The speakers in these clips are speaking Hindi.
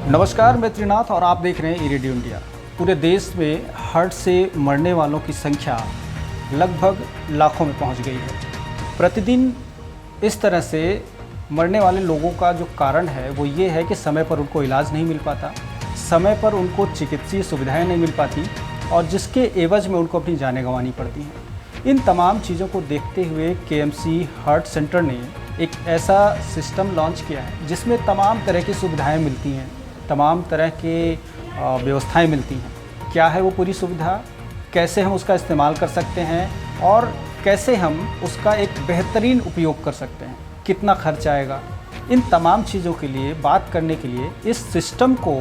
नमस्कार, मैं त्रिनाथ और आप देख रहे हैं ई-रेडियो इंडिया। पूरे देश में हार्ट से मरने वालों की संख्या लगभग लाखों में पहुंच गई है। प्रतिदिन इस तरह से मरने वाले लोगों का जो कारण है वो ये है कि समय पर उनको इलाज नहीं मिल पाता, समय पर उनको चिकित्सीय सुविधाएं नहीं मिल पाती और जिसके एवज में उनको अपनी जानें गंवानी पड़ती हैं। इन तमाम चीज़ों को देखते हुए केएमसी हार्ट सेंटर ने एक ऐसा सिस्टम लॉन्च किया है जिसमें तमाम तरह की सुविधाएं मिलती हैं, तमाम तरह के व्यवस्थाएं मिलती हैं। क्या है वो पूरी सुविधा, कैसे हम उसका इस्तेमाल कर सकते हैं और कैसे हम उसका एक बेहतरीन उपयोग कर सकते हैं, कितना खर्च आएगा, इन तमाम चीज़ों के लिए बात करने के लिए इस सिस्टम को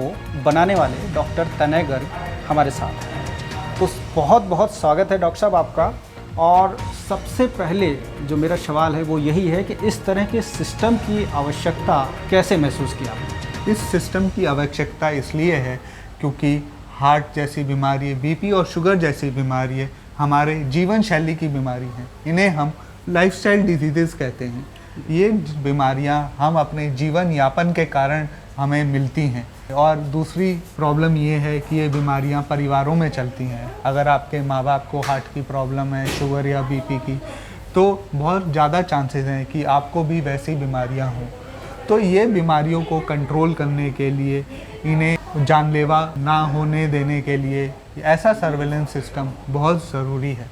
बनाने वाले डॉक्टर तनय गर्ग हमारे साथ हैं। तो बहुत बहुत स्वागत है डॉक्टर साहब आपका। और सबसे पहले जो मेरा सवाल है वो यही है कि इस तरह के सिस्टम की आवश्यकता कैसे महसूस की आपने? इस सिस्टम की आवश्यकता इसलिए है क्योंकि हार्ट जैसी बीमारी, बीपी और शुगर जैसी बीमारी हमारे जीवन शैली की बीमारी हैं। इन्हें हम लाइफस्टाइल डिजीज़ कहते हैं। ये बीमारियां हम अपने जीवन यापन के कारण हमें मिलती हैं। और दूसरी प्रॉब्लम ये है कि ये बीमारियां परिवारों में चलती हैं। अगर आपके माँ बाप को हार्ट की प्रॉब्लम है, शुगर या बीपी की, तो बहुत ज़्यादा चांसेस हैं कि आपको भी वैसी बीमारियां हों। तो ये बीमारियों को कंट्रोल करने के लिए, इन्हें जानलेवा ना होने देने के लिए ऐसा सर्वेलेंस सिस्टम बहुत ज़रूरी है।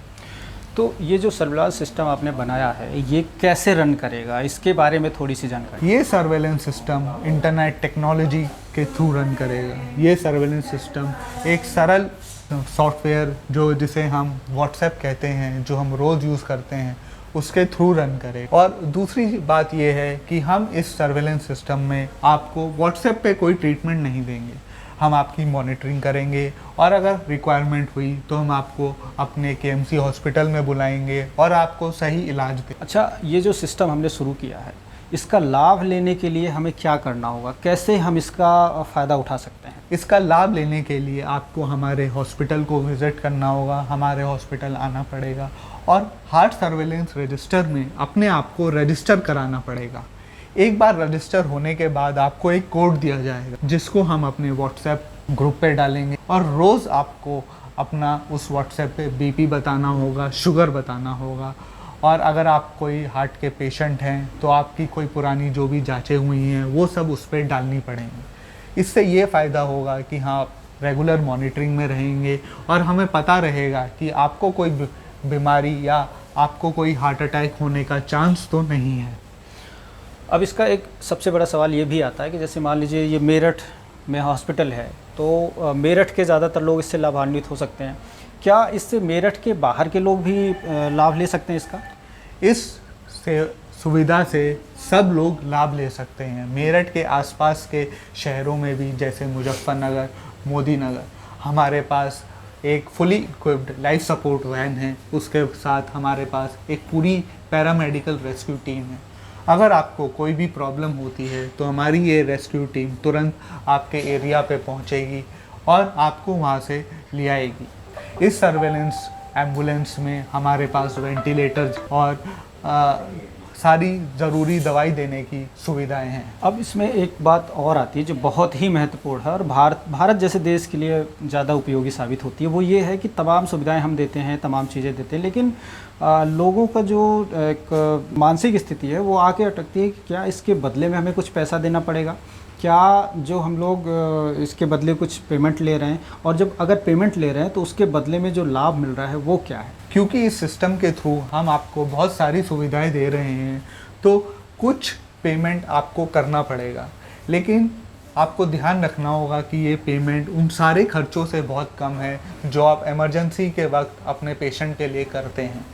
तो ये जो सर्विलांस सिस्टम आपने बनाया है ये कैसे रन करेगा, इसके बारे में थोड़ी सी जानकारी। ये सर्वेलेंस सिस्टम इंटरनेट टेक्नोलॉजी के थ्रू रन करेगा। ये सर्वेलेंस सिस्टम एक सरल सॉफ्टवेयर जिसे हम व्हाट्सएप कहते हैं, जो हम रोज़ यूज़ करते हैं, उसके थ्रू रन करें। और दूसरी बात यह है कि हम इस सर्वेलेंस सिस्टम में आपको व्हाट्सएप पे कोई ट्रीटमेंट नहीं देंगे। हम आपकी मॉनिटरिंग करेंगे और अगर रिक्वायरमेंट हुई तो हम आपको अपने केएमसी हॉस्पिटल में बुलाएंगे और आपको सही इलाज दें। अच्छा, ये जो सिस्टम हमने शुरू किया है इसका लाभ लेने के लिए हमें क्या करना होगा, कैसे हम इसका फ़ायदा उठा सकते हैं? इसका लाभ लेने के लिए आपको हमारे हॉस्पिटल को विज़िट करना होगा, हमारे हॉस्पिटल आना पड़ेगा और हार्ट सर्वेलेंस रजिस्टर में अपने आप को रजिस्टर कराना पड़ेगा। एक बार रजिस्टर होने के बाद आपको एक कोड दिया जाएगा जिसको हम अपने व्हाट्सएप ग्रुप पे डालेंगे और रोज़ आपको अपना उस व्हाट्सएप पे बीपी बताना होगा, शुगर बताना होगा। और अगर आप कोई हार्ट के पेशेंट हैं तो आपकी कोई पुरानी जो भी जांचें हुई हैं वो सब उस पर डालनी पड़ेंगी। इससे ये फ़ायदा होगा कि हाँ, आप रेगुलर मॉनिटरिंग में रहेंगे और हमें पता रहेगा कि आपको कोई बीमारी या आपको कोई हार्ट अटैक होने का चांस तो नहीं है। अब इसका एक सबसे बड़ा सवाल ये भी आता है कि जैसे मान लीजिए ये मेरठ में हॉस्पिटल है तो मेरठ के ज़्यादातर लोग इससे लाभान्वित हो सकते हैं। क्या इससे मेरठ के बाहर के लोग भी लाभ ले सकते हैं इसका? इस सुविधा से सब लोग लाभ ले सकते हैं। मेरठ के आसपास के शहरों में भी, जैसे मुजफ्फरनगर, मोदी नगर, हमारे पास एक fully equipped life support van है। उसके साथ हमारे पास एक पूरी पैरामेडिकल रेस्क्यू टीम है। अगर आपको कोई भी प्रॉब्लम होती है तो हमारी ये रेस्क्यू टीम तुरंत आपके एरिया पे पहुंचेगी और आपको वहां से ले आएगी। इस सर्वेलेंस एम्बुलेंस में हमारे पास वेंटिलेटर्स और सारी ज़रूरी दवाई देने की सुविधाएं हैं। अब इसमें एक बात और आती है जो बहुत ही महत्वपूर्ण है और भारत जैसे देश के लिए ज़्यादा उपयोगी साबित होती है। वो ये है कि तमाम सुविधाएं हम देते हैं, तमाम चीज़ें देते हैं, लेकिन लोगों का जो एक मानसिक स्थिति है वो आके अटकती है कि क्या इसके बदले में हमें कुछ पैसा देना पड़ेगा, क्या जो हम लोग इसके बदले कुछ पेमेंट ले रहे हैं, और जब अगर पेमेंट ले रहे हैं तो उसके बदले में जो लाभ मिल रहा है वो क्या है? क्योंकि इस सिस्टम के थ्रू हम आपको बहुत सारी सुविधाएं दे रहे हैं तो कुछ पेमेंट आपको करना पड़ेगा, लेकिन आपको ध्यान रखना होगा कि ये पेमेंट उन सारे खर्चों से बहुत कम है जो आप इमरजेंसी के वक्त अपने पेशेंट के लिए करते हैं,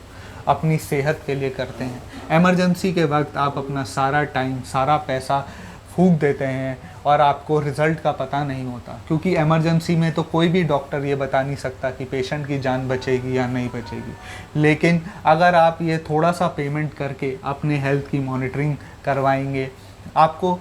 अपनी सेहत के लिए करते हैं। इमरजेंसी के वक्त आप अपना सारा टाइम, सारा पैसा फूंक देते हैं और आपको रिज़ल्ट का पता नहीं होता, क्योंकि इमरजेंसी में तो कोई भी डॉक्टर ये बता नहीं सकता कि पेशेंट की जान बचेगी या नहीं बचेगी। लेकिन अगर आप ये थोड़ा सा पेमेंट करके अपने हेल्थ की मॉनिटरिंग करवाएंगे, आपको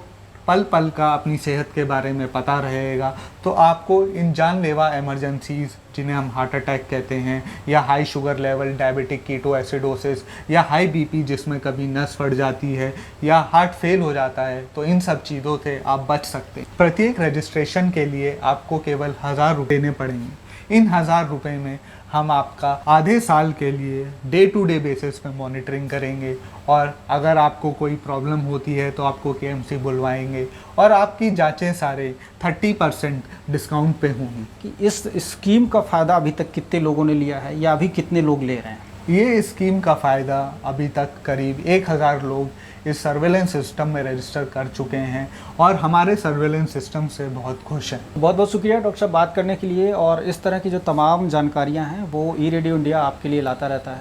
पल पल का अपनी सेहत के बारे में पता रहेगा, तो आपको इन जानलेवा इमरजेंसीज़ जिन्हें हम हार्ट अटैक कहते हैं, या high sugar level, diabetic ketoacidosis, या हाई बीपी जिसमें कभी नस फट जाती है या हार्ट फेल हो जाता है, तो इन सब चीज़ों से आप बच सकते हैं। प्रत्येक रजिस्ट्रेशन के लिए आपको केवल 1000 रुपये देने पड़ेंगे। इन 1000 रुपये में हम आपका आधे साल के लिए डे टू डे बेसिस पे मॉनिटरिंग करेंगे, और अगर आपको कोई प्रॉब्लम होती है तो आपको केएमसी बुलवाएंगे, और आपकी जांचें सारे 30% डिस्काउंट पे होंगी। कि इस स्कीम का फ़ायदा अभी तक कितने लोगों ने लिया है या अभी कितने लोग ले रहे हैं? ये स्कीम का फ़ायदा अभी तक करीब 1000 लोग इस सर्वेलेंस सिस्टम में रजिस्टर कर चुके हैं, और हमारे सर्वेलेंस सिस्टम से बहुत खुश हैं। बहुत बहुत शुक्रिया डॉक्टर साहब बात करने के लिए, और इस तरह की जो तमाम जानकारियां हैं वो ई रेडियो इंडिया आपके लिए लाता रहता है।